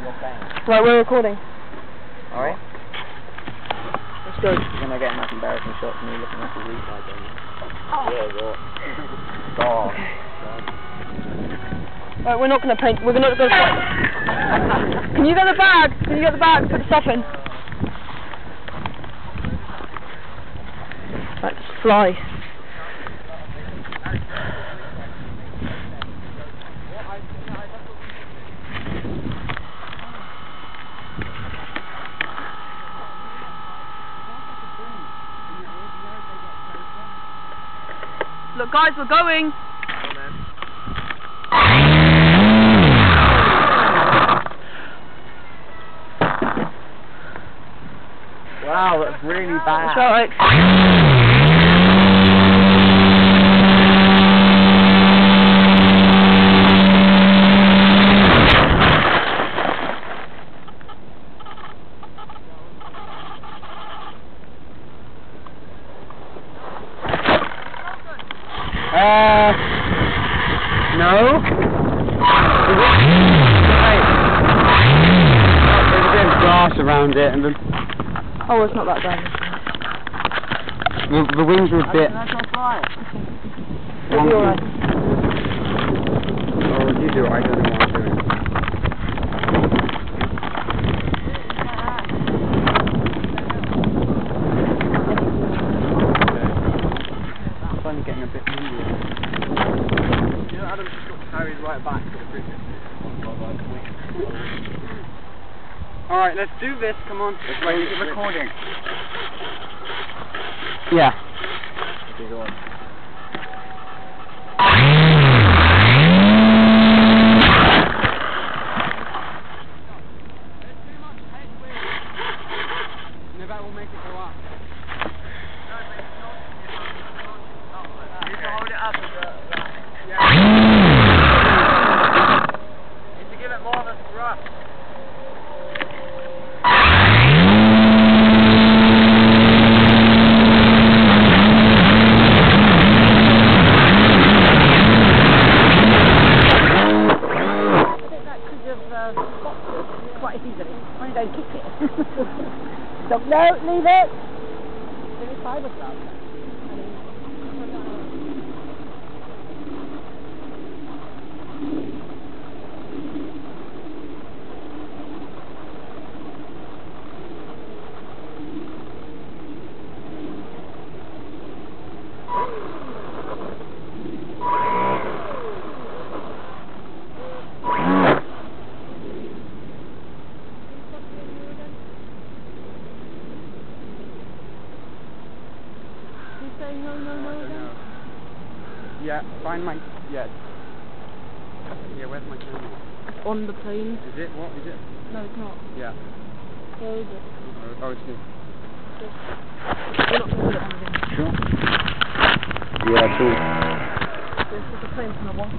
Right, we're recording. Alright. Let's go. You're gonna get enough embarrassing shots of me looking like a retard, don't you? Yeah, God. Right, we're not gonna paint. We're not gonna fight. Can you get the bag? Can you get the bag? Put the stuff in. Right, just fly. Look, guys, we're going. Wow, that's really bad. That's right. No. There's a bit of grass around it, and Oh, it's not that bad. the wings were a bit. It'll be alright. Oh, you do it. I don't know what I'm doing. I'm finally getting a bit moody. You know, Adam's just got carried right back to the bridge. Alright, let's do this, come on. Wait, is it recording? Yeah. No, that will make it go up. You can hold it up as a... Yeah. You need to give it more of a thrust. Quite easily. I'm going to kick it. So, no, leave it. Give me five of them. Yeah, find my... Yeah. Yeah, where's my camera? On the plane. Is it? What is it? No, it's not. Yeah. Where is it? Oh, it's here. We're not gonna put it on again. Sure? Yeah, cool. This is the plane from the one.